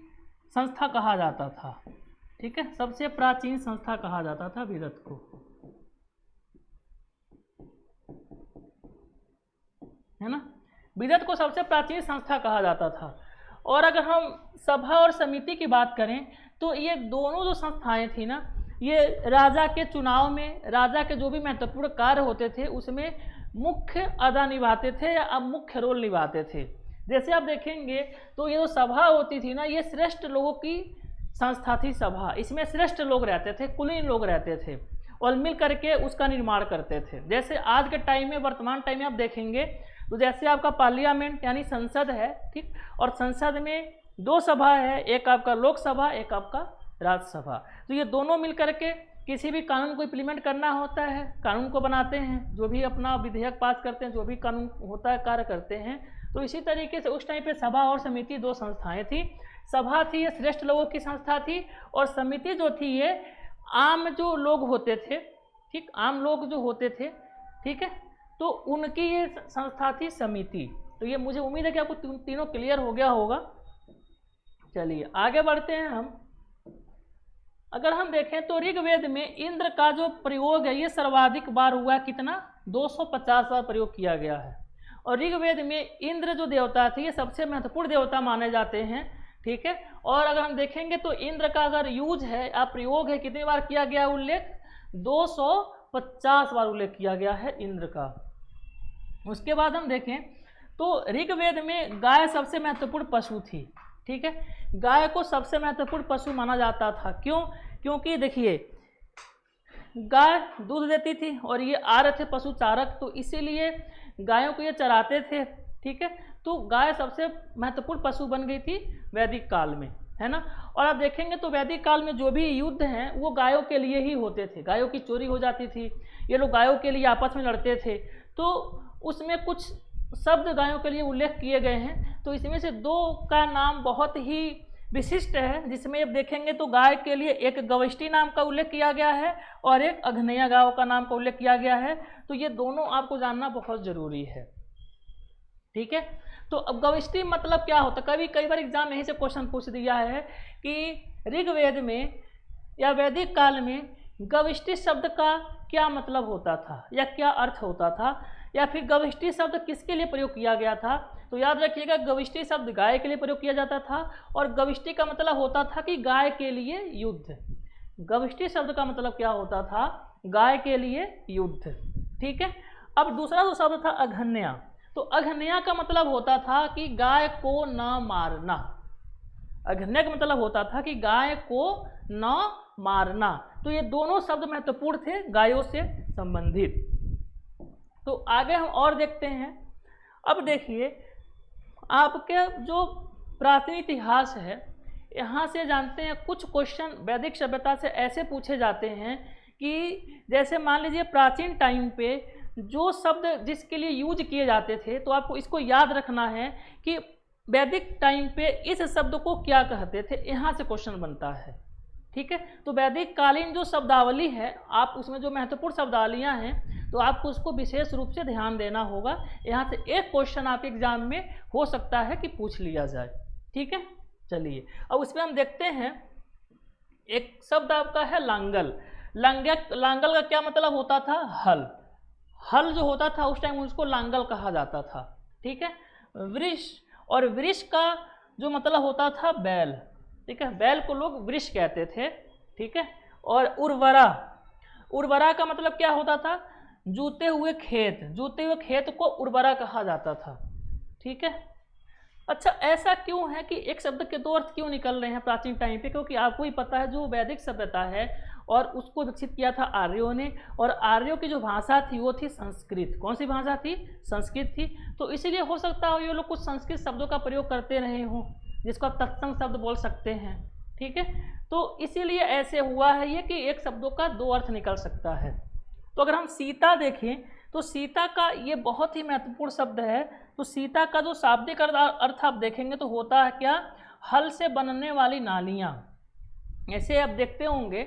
संस्था कहा जाता था। ठीक है, सबसे प्राचीन संस्था कहा जाता था विदत को, है ना। विदत को सबसे प्राचीन संस्था कहा जाता था। और अगर हम सभा और समिति की बात करें तो ये दोनों जो संस्थाएं थी ना, ये राजा के चुनाव में, राजा के जो भी महत्वपूर्ण कार्य होते थे उसमें मुख्य अदा निभाते थे या मुख्य रोल निभाते थे। जैसे आप देखेंगे तो ये जो सभा होती थी ना, ये श्रेष्ठ लोगों की संस्था थी सभा। इसमें श्रेष्ठ लोग रहते थे, कुलीन लोग रहते थे, और मिल करके उसका निर्माण करते थे। जैसे आज के टाइम में, वर्तमान टाइम में आप देखेंगे तो जैसे आपका पार्लियामेंट यानी संसद है, ठीक, और संसद में 2 सभा है, एक आपका लोकसभा, एक आपका राज्यसभा। तो ये दोनों मिल करके किसी भी कानून को इम्प्लीमेंट करना होता है, कानून को बनाते हैं, जो भी अपना विधेयक पास करते हैं, जो भी कानून होता है कार्य करते हैं। तो इसी तरीके से उस टाइम पे सभा और समिति 2 संस्थाएं थी। सभा थी ये श्रेष्ठ लोगों की संस्था थी, और समिति जो थी ये आम जो लोग होते थे, ठीक, आम लोग जो होते थे, ठीक है, तो उनकी ये संस्था थी समिति। तो ये मुझे उम्मीद है कि आपको तीनों क्लियर हो गया होगा। चलिए आगे बढ़ते हैं हम। अगर हम देखें तो ऋग्वेद में इंद्र का जो प्रयोग है ये सर्वाधिक बार हुआ, कितना, 250 बार प्रयोग किया गया है। और ऋग्वेद में इंद्र जो देवता थे ये सबसे महत्वपूर्ण देवता माने जाते हैं। ठीक है, और अगर हम देखेंगे तो इंद्र का अगर यूज है या प्रयोग है, कितनी बार किया गया उल्लेख, 250 बार उल्लेख किया गया है इंद्र का। उसके बाद हम देखें तो ऋग्वेद में गाय सबसे महत्वपूर्ण पशु थी। ठीक है, गाय को सबसे महत्वपूर्ण पशु माना जाता था। क्यों? क्योंकि देखिए गाय दूध देती थी और ये आ रहे थे पशु चारक, तो इसीलिए गायों को ये चराते थे। ठीक है, तो गाय सबसे महत्वपूर्ण पशु बन गई थी वैदिक काल में, है ना। और आप देखेंगे तो वैदिक काल में जो भी युद्ध हैं वो गायों के लिए ही होते थे। गायों की चोरी हो जाती थी, ये लोग गायों के लिए आपस में लड़ते थे, तो उसमें कुछ शब्द गायों के लिए उल्लेख किए गए हैं। तो इसमें से 2 का नाम बहुत ही विशिष्ट है, जिसमें आप देखेंगे तो गाय के लिए एक गविष्टि नाम का उल्लेख किया गया है और एक अघनया गांव का नाम का उल्लेख किया गया है। तो ये दोनों आपको जानना बहुत जरूरी है। ठीक है, तो अब गविष्टि मतलब क्या होता है, कई बार एग्जाम में यहीं से क्वेश्चन पूछ दिया है कि ऋग्वेद में या वैदिक काल में गविष्टि शब्द का क्या मतलब होता था या क्या अर्थ होता था। या फिर गविष्टि शब्द किसके लिए प्रयोग किया गया था? तो याद रखिएगा गविष्टि शब्द गाय के लिए प्रयोग किया जाता था और गविष्टि का मतलब होता था कि गाय के लिए युद्ध। गविष्टि शब्द का मतलब क्या होता था? गाय के लिए युद्ध। ठीक है। अब दूसरा जो शब्द था अघन्या, तो अघन्या का मतलब होता था कि गाय को न मारना। अघन्या का मतलब होता था कि गाय को न मारना। तो ये दोनों शब्द महत्वपूर्ण थे गायों से संबंधित। तो आगे हम और देखते हैं। अब देखिए आपके जो प्राचीन इतिहास है, यहाँ से जानते हैं कुछ क्वेश्चन वैदिक सभ्यता से ऐसे पूछे जाते हैं कि जैसे मान लीजिए प्राचीन टाइम पे जो शब्द जिसके लिए यूज किए जाते थे, तो आपको इसको याद रखना है कि वैदिक टाइम पे इस शब्द को क्या कहते थे, यहाँ से क्वेश्चन बनता है। ठीक है। तो वैदिक कालीन जो शब्दावली है, आप उसमें जो महत्वपूर्ण शब्दावलियाँ हैं, तो आपको उसको विशेष रूप से ध्यान देना होगा। यहाँ से एक क्वेश्चन आपके एग्जाम में हो सकता है कि पूछ लिया जाए। ठीक है। चलिए अब उसमें हम देखते हैं। एक शब्द आपका है लांगल। लांगल का क्या मतलब होता था? हल। हल जो होता था उस टाइम उसको लांगल कहा जाता था। ठीक है। वृष, और वृष का जो मतलब होता था बैल। ठीक है। बैल को लोग वृष कहते थे। ठीक है। और उर्वरा, उर्वरा का मतलब क्या होता था? जूते हुए खेत। जूते हुए खेत को उर्वरा कहा जाता था। ठीक है। अच्छा, ऐसा क्यों है कि एक शब्द के दो अर्थ क्यों निकल रहे हैं प्राचीन टाइम पे? क्योंकि आपको ही पता है जो वैदिक सभ्यता है और उसको विकसित किया था आर्यों ने, और आर्यों की जो भाषा थी वो थी संस्कृत। कौन सी भाषा थी? संस्कृत थी। तो इसीलिए हो सकता है ये लोग कुछ संस्कृत शब्दों का प्रयोग करते रहे हों, जिसको आप तत्सम शब्द बोल सकते हैं। ठीक है। तो इसीलिए ऐसे हुआ है ये कि एक शब्दों का दो अर्थ निकल सकता है। तो अगर हम सीता देखें तो सीता का ये बहुत ही महत्वपूर्ण शब्द है। तो सीता का जो शाब्दिक अर्थ आप देखेंगे तो होता है क्या? हल से बनने वाली नालियाँ। ऐसे आप देखते होंगे,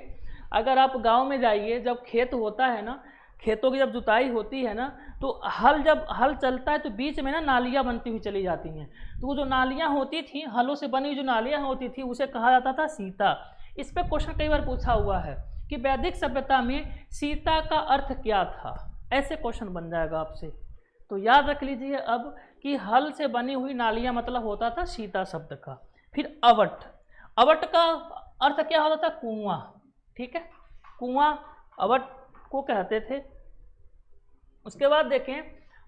अगर आप गांव में जाइए, जब खेत होता है ना, खेतों की जब जुताई होती है ना, तो जब हल चलता है तो बीच में ना नालियाँ बनती हुई चली जाती हैं। तो वो जो नालियाँ होती थी, हलों से बनी जो नालियाँ होती थी, उसे कहा जाता था सीता। इस पर क्वेश्चन कई बार पूछा हुआ है कि वैदिक सभ्यता में सीता का अर्थ क्या था। ऐसे क्वेश्चन बन जाएगा आपसे। तो याद रख लीजिए अब कि हल से बनी हुई नालियाँ मतलब होता था सीता शब्द का। फिर अवट, अवट का अर्थ क्या होता था? कुआं। ठीक है। कुआं अवट को कहते थे। उसके बाद देखें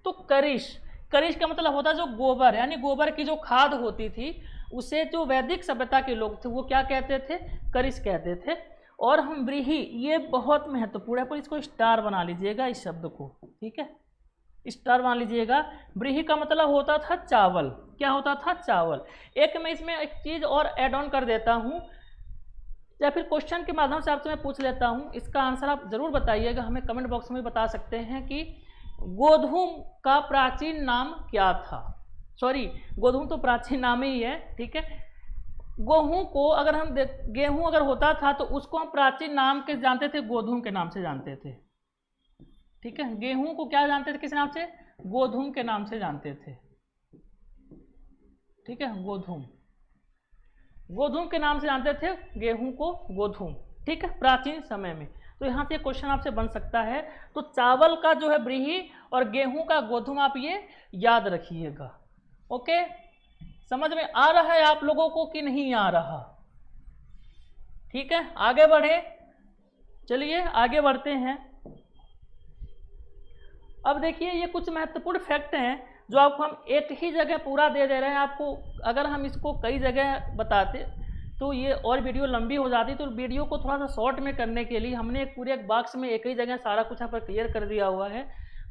तो करिश, करिश का मतलब होता है जो गोबर, यानी गोबर की जो खाद होती थी उसे जो वैदिक सभ्यता के लोग थे वो क्या कहते थे? करिश कहते थे। और हम व्रीहि, ये बहुत महत्वपूर्ण है, पर इसको स्टार बना लीजिएगा इस शब्द को। ठीक है। स्टार मान लीजिएगा। व्रीहि का मतलब होता था चावल। क्या होता था? चावल। एक मैं इसमें एक चीज़ और ऐड ऑन कर देता हूँ, या फिर क्वेश्चन के माध्यम से आपसे मैं पूछ लेता हूँ, इसका आंसर आप जरूर बताइएगा, हमें कमेंट बॉक्स में बता सकते हैं कि गोधूम का प्राचीन नाम क्या था? सॉरी, गोधूम तो प्राचीन नाम ही है। ठीक है। गेहूँ को अगर हम गेहूँ अगर होता था तो उसको हम प्राचीन नाम के जानते थे, गोधूम के नाम से जानते थे। ठीक है। गेहूं को क्या जानते थे? किस नाम से? गोधूम के नाम से जानते थे। ठीक है। गोधूम, गोधूम के नाम से जानते थे गेहूं को, गोधूम। ठीक है। प्राचीन समय में। तो यहाँ से क्वेश्चन आपसे बन सकता है। तो चावल का जो है व्रीहि और गेहूं का गोधूम, आप ये याद रखिएगा। ओके, समझ में आ रहा है आप लोगों को कि नहीं आ रहा? ठीक है। आगे बढ़े, चलिए आगे बढ़ते हैं। अब देखिए ये कुछ महत्वपूर्ण फैक्ट हैं जो आपको हम एक ही जगह पूरा दे रहे हैं आपको। अगर हम इसको कई जगह बताते तो ये और वीडियो लंबी हो जाती। तो वीडियो को थोड़ा सा शॉर्ट में करने के लिए हमने एक पूरे एक बॉक्स में एक ही जगह सारा कुछ यहाँ पर क्लियर कर दिया हुआ है।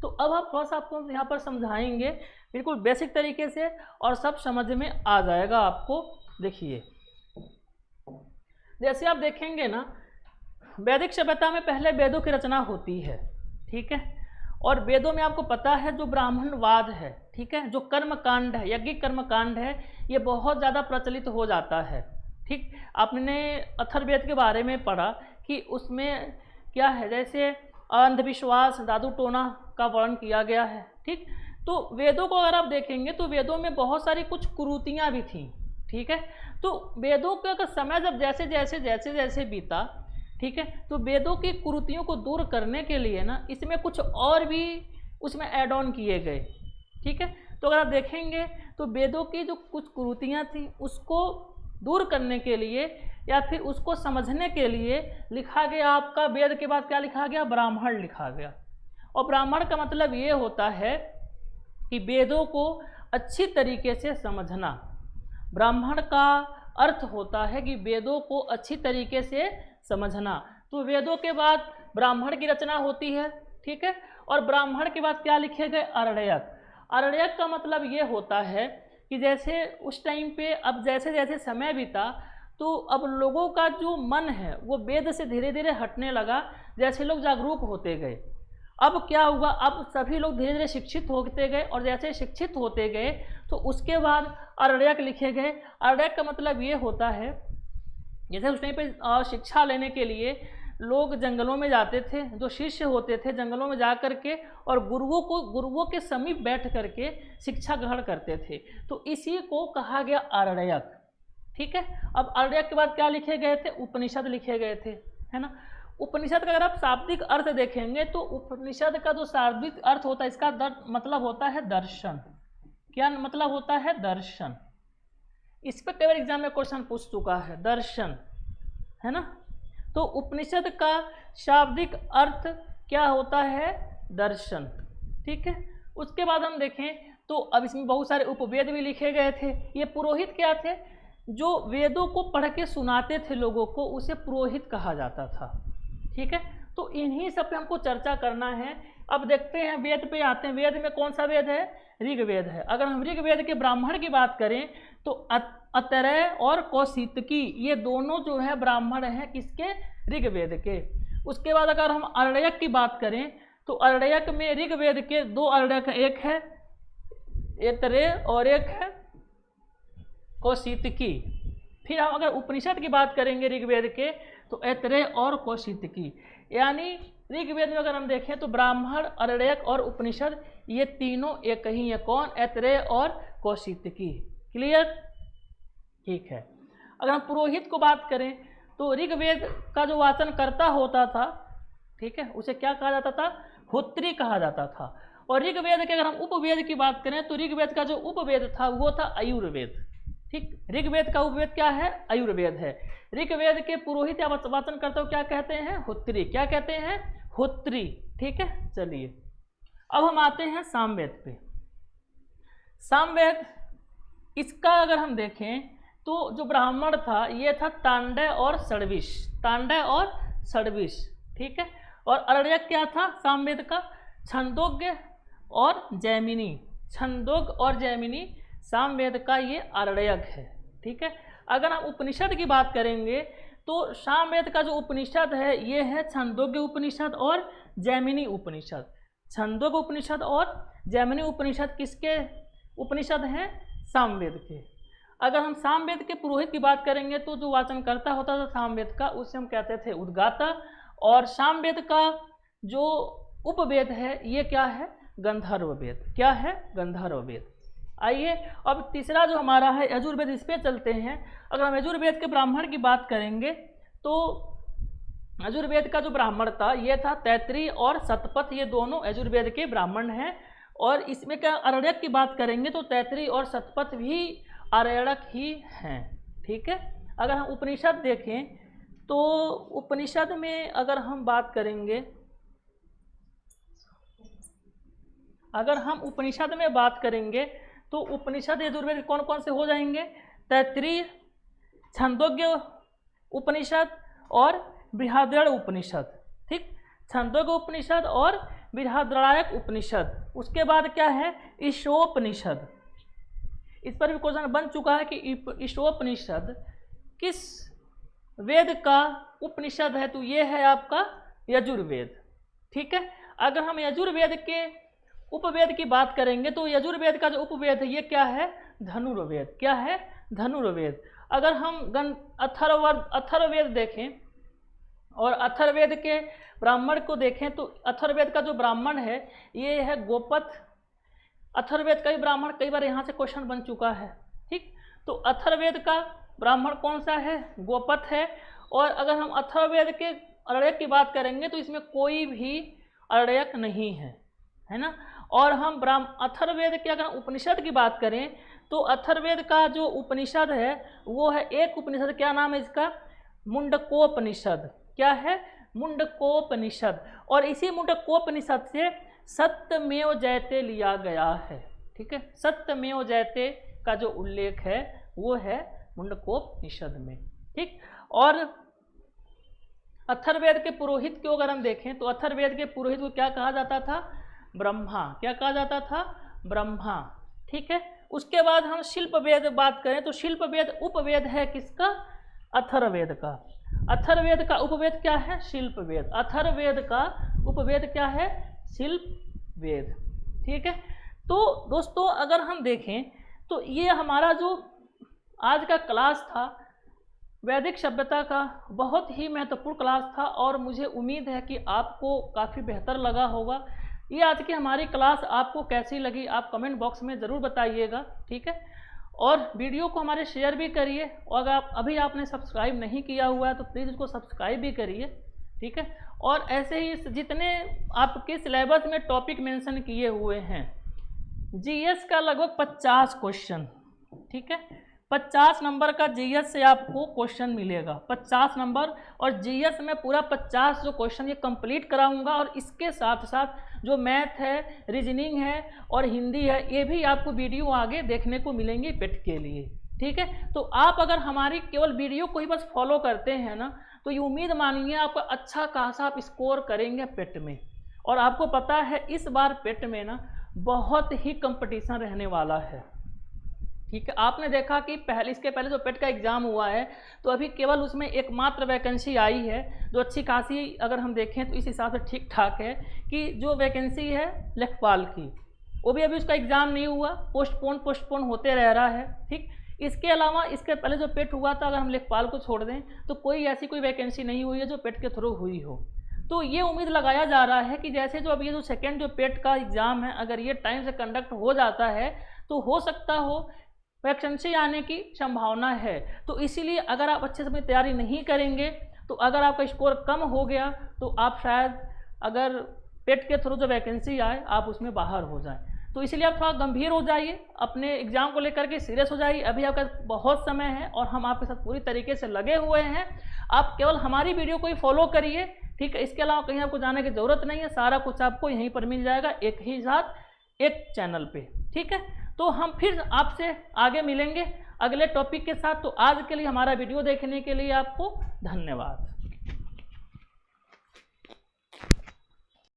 तो अब आप थोड़ा सा आपको यहाँ पर समझाएंगे बिल्कुल बेसिक तरीके से, और सब समझ में आ जाएगा आपको। देखिए जैसे आप देखेंगे ना, वैदिक सभ्यता में पहले वेदों की रचना होती है। ठीक है। और वेदों में आपको पता है जो ब्राह्मणवाद है, ठीक है, जो कर्मकांड है, यज्ञिक कर्मकांड है, ये बहुत ज़्यादा प्रचलित हो जाता है। ठीक, आपने अथर्ववेद के बारे में पढ़ा कि उसमें क्या है, जैसे अंधविश्वास, जादू टोना का वर्णन किया गया है। ठीक, तो वेदों को अगर आप देखेंगे तो वेदों में बहुत सारी कुछ कुरीतियाँ भी थी। ठीक है। तो वेदों का समय जब जैसे जैसे जैसे जैसे बीता, ठीक है, तो वेदों की कुरीतियों को दूर करने के लिए ना इसमें कुछ और भी उसमें ऐड ऑन किए गए। ठीक है, तो अगर आप देखेंगे तो वेदों की जो कुछ कुरीतियाँ थी उसको दूर करने के लिए या फिर उसको समझने के लिए लिखा गया आपका, वेद के बाद क्या लिखा गया, ब्राह्मण लिखा गया। और ब्राह्मण का मतलब ये होता है कि वेदों को अच्छी तरीके से समझना। ब्राह्मण का अर्थ होता है कि वेदों को अच्छी तरीके से समझना। तो वेदों के बाद ब्राह्मण की रचना होती है। ठीक है, और ब्राह्मण के बाद क्या लिखे गए, आरण्यक। आरण्यक का मतलब ये होता है कि जैसे उस टाइम पे, अब जैसे जैसे समय बीता तो अब लोगों का जो मन है वो वेद से धीरे धीरे हटने लगा। जैसे लोग जागरूक होते गए, अब क्या हुआ, अब सभी लोग धीरे धीरे शिक्षित होते गए, और जैसे शिक्षित होते गए तो उसके बाद आरण्यक लिखे गए। आरण्यक का मतलब ये होता है, जैसे उस टाइम पे शिक्षा लेने के लिए लोग जंगलों में जाते थे, जो शिष्य होते थे जंगलों में जा कर के और गुरुओं के समीप बैठ करके शिक्षा ग्रहण करते थे, तो इसी को कहा गया आरण्यक। ठीक है, अब आरण्यक के बाद क्या लिखे गए थे, उपनिषद लिखे गए थे, है ना। उपनिषद का अगर आप शाब्दिक अर्थ देखेंगे तो उपनिषद का जो शाब्दिक अर्थ होता है, इसका मतलब होता है दर्शन। क्या मतलब होता है, दर्शन। इस पर कई बार एग्जाम में क्वेश्चन पूछ चुका है, दर्शन, है ना। तो उपनिषद का शाब्दिक अर्थ क्या होता है, दर्शन। ठीक है, उसके बाद हम देखें तो अब इसमें बहुत सारे उपवेद भी लिखे गए थे। ये पुरोहित क्या थे, जो वेदों को पढ़ के सुनाते थे लोगों को, उसे पुरोहित कहा जाता था। ठीक है, तो इन्हीं सब पे हमको चर्चा करना है। अब देखते हैं वेद पे आते हैं। वेद में कौन सा वेद है, ऋग्वेद है। अगर हम ऋग्वेद के ब्राह्मण की बात करें तो अतरेय और कौशितकी, ये दोनों जो है ब्राह्मण हैं किसके, ऋग्वेद के। उसके बाद अगर हम आरण्यक की बात करें तो आरण्यक में ऋग्वेद के दो आरण्यक, एक है ऐतरेय और एक है कौशितकी। फिर हम अगर उपनिषद की बात करेंगे ऋग्वेद के तो ऐतरेय और कौशितकी, यानी ऋग्वेद में अगर हम देखें तो ब्राह्मण, आरण्यक और उपनिषद ये तीनों एक ही है। कौन, ऐतरेय और कौशितकी। क्लियर, ठीक है। अगर हम पुरोहित को बात करें तो ऋग्वेद का जो वाचन करता होता था, ठीक है, उसे क्या कहा जाता था, होत्री कहा जाता था। और ऋग्वेद के अगर हम उपवेद की बात करें तो ऋग्वेद का जो उपवेद था वो था आयुर्वेद। ठीक, ऋग्वेद का उपवेद क्या है, आयुर्वेद है। ऋग्वेद के पुरोहित या वाचन करता हो क्या कहते हैं, होत्री। क्या कहते हैं, होत्री। ठीक है, चलिए अब हम आते हैं सामवेद पे। सामवेद, इसका अगर हम देखें तो जो ब्राह्मण था ये था तांडय और षड्विश, तांडय और षड्विश। ठीक है, और आरण्यक क्या था सामवेद का, छंदोग्य और जैमिनी। छंदोग और जैमिनी सामवेद का ये आरण्यक है। ठीक है, अगर हम उपनिषद की बात करेंगे तो सामवेद का जो उपनिषद है ये है छंदोग्य उपनिषद और जैमिनी उपनिषद। छंदोग्य उपनिषद और जैमिनी उपनिषद किसके उपनिषद हैं, सामवेद के। अगर हम सामवेद के पुरोहित की बात करेंगे तो जो वाचन करता होता था सामवेद का उसे हम कहते थे उद्गाता। और सामवेद का जो उपवेद है ये क्या है, गंधर्व वेद। क्या है, गंधर्व वेद। आइए अब तीसरा जो हमारा है यजुर्वेद, इस पे चलते हैं। अगर हम यजुर्वेद के ब्राह्मण की बात करेंगे तो यजुर्वेद का जो ब्राह्मण था ये था तैत्तिरीय और शतपथ, ये दोनों यजुर्वेद के ब्राह्मण हैं। और इसमें क्या आरण्यक की बात करेंगे तो तैत्तिरीय और शतपथ भी आरण्यक ही हैं। ठीक है, अगर हम उपनिषद देखें तो उपनिषद में अगर हम बात करेंगे, अगर हम उपनिषद में बात करेंगे तो उपनिषद यजुर्वेद कौन कौन से हो जाएंगे, तैत्तिरीय, छंदोग्य उपनिषद और बृहदारण्यक उपनिषद। ठीक, छंदोग्य उपनिषद और बृहदारण्यक उपनिषद। उसके बाद क्या है, ईशोपनिषद। इस पर भी क्वेश्चन बन चुका है कि ईशोपनिषद किस वेद का उपनिषद है, तो ये है आपका यजुर्वेद। ठीक है, अगर हम यजुर्वेद के उपवेद की बात करेंगे तो यजुर्वेद का जो उपवेद है ये क्या है, धनुर्वेद। क्या है, धनुर्वेद। अगर हम अथर्ववेद देखें और अथर्ववेद के ब्राह्मण को देखें तो अथर्ववेद का जो ब्राह्मण है ये है गोपथ। अथर्ववेद का भी ब्राह्मण कई बार यहाँ से क्वेश्चन बन चुका है। ठीक, तो अथर्ववेद का ब्राह्मण कौन सा है, गोपथ है। और अगर हम अथर्ववेद के आरण्यक की बात करेंगे तो इसमें कोई भी आरण्यक नहीं है, है ना। और हम अथर्ववेद की अगर उपनिषद की बात करें तो अथर्ववेद का जो उपनिषद है वो है एक उपनिषद, क्या नाम है इसका, मुंडकोपनिषद। क्या है, मुंडकोपनिषद। और इसी मुंडकोपनिषद से सत्यमेव जयते लिया गया है। ठीक है, सत्यमेव जयते का जो उल्लेख है वो है मुंडकोपनिषद में। ठीक, और अथर्ववेद के पुरोहित को अगर हम देखें तो अथर्ववेद के पुरोहित को क्या कहा जाता था, ब्रह्मा। क्या कहा जाता था, ब्रह्मा। ठीक है, उसके बाद हम शिल्प वेद बात करें तो शिल्प वेद उपवेद है किसका, अथर्ववेद का। अथर्ववेद का उपवेद क्या है, शिल्प वेद। अथर्ववेद का उपवेद क्या है, शिल्प वेद। ठीक है, तो दोस्तों अगर हम देखें तो ये हमारा जो आज का क्लास था वैदिक सभ्यता का बहुत ही महत्वपूर्ण क्लास था और मुझे उम्मीद है कि आपको काफ़ी बेहतर लगा होगा। ये आज की हमारी क्लास आपको कैसी लगी आप कमेंट बॉक्स में ज़रूर बताइएगा। ठीक है, और वीडियो को हमारे शेयर भी करिए और अगर अभी आपने सब्सक्राइब नहीं किया हुआ है तो प्लीज़ उसको सब्सक्राइब भी करिए। ठीक है, और ऐसे ही जितने आपके सिलेबस में टॉपिक मेंशन किए हुए हैं, जीएस का लगभग 50 क्वेश्चन, ठीक है, 50 नंबर का जीएस से आपको क्वेश्चन मिलेगा, 50 नंबर। और जीएस में पूरा 50 जो क्वेश्चन ये कंप्लीट कराऊंगा और इसके साथ साथ जो मैथ है, रीजनिंग है और हिंदी है ये भी आपको वीडियो आगे देखने को मिलेंगी पेट के लिए। ठीक है, तो आप अगर हमारी केवल वीडियो को ही बस फॉलो करते हैं ना तो ये उम्मीद मानिए आपका अच्छा खासा आप स्कोर करेंगे पेट में। और आपको पता है इस बार पेट में ना बहुत ही कंपटीशन रहने वाला है। ठीक है, आपने देखा कि इसके पहले जो पेट का एग्ज़ाम हुआ है तो अभी केवल उसमें एकमात्र वैकेंसी आई है जो अच्छी खासी अगर हम देखें तो इस हिसाब से ठीक ठाक है कि जो वैकेंसी है लेखपाल की वो भी अभी उसका एग्ज़ाम नहीं हुआ, पोस्टपोन होते रह रहा है। ठीक, इसके अलावा इसके पहले जो पेट हुआ था अगर हम लेखपाल को छोड़ दें तो कोई ऐसी कोई वैकेंसी नहीं हुई है जो पेट के थ्रू हुई हो। तो ये उम्मीद लगाया जा रहा है कि जैसे जो अभी ये जो सेकेंड जो पेट का एग्ज़ाम है अगर ये टाइम से कंडक्ट हो जाता है तो हो सकता हो वैकेंसी आने की संभावना है। तो इसीलिए अगर आप अच्छे से तैयारी नहीं करेंगे तो अगर आपका स्कोर कम हो गया तो आप शायद अगर पेट के थ्रू जो वैकेंसी आए आप उसमें बाहर हो जाएं। तो इसलिए आप थोड़ा गंभीर हो जाइए, अपने एग्ज़ाम को लेकर के सीरियस हो जाइए। अभी आपका बहुत समय है और हम आपके साथ पूरी तरीके से लगे हुए हैं। आप केवल हमारी वीडियो को ही फॉलो करिए। ठीक है, इसके अलावा कहीं आपको जाने की ज़रूरत नहीं है, सारा कुछ आपको यहीं पर मिल जाएगा एक ही साथ एक चैनल पे। ठीक है, तो हम फिर आपसे आगे मिलेंगे अगले टॉपिक के साथ। तो आज के लिए हमारा वीडियो देखने के लिए आपको धन्यवाद।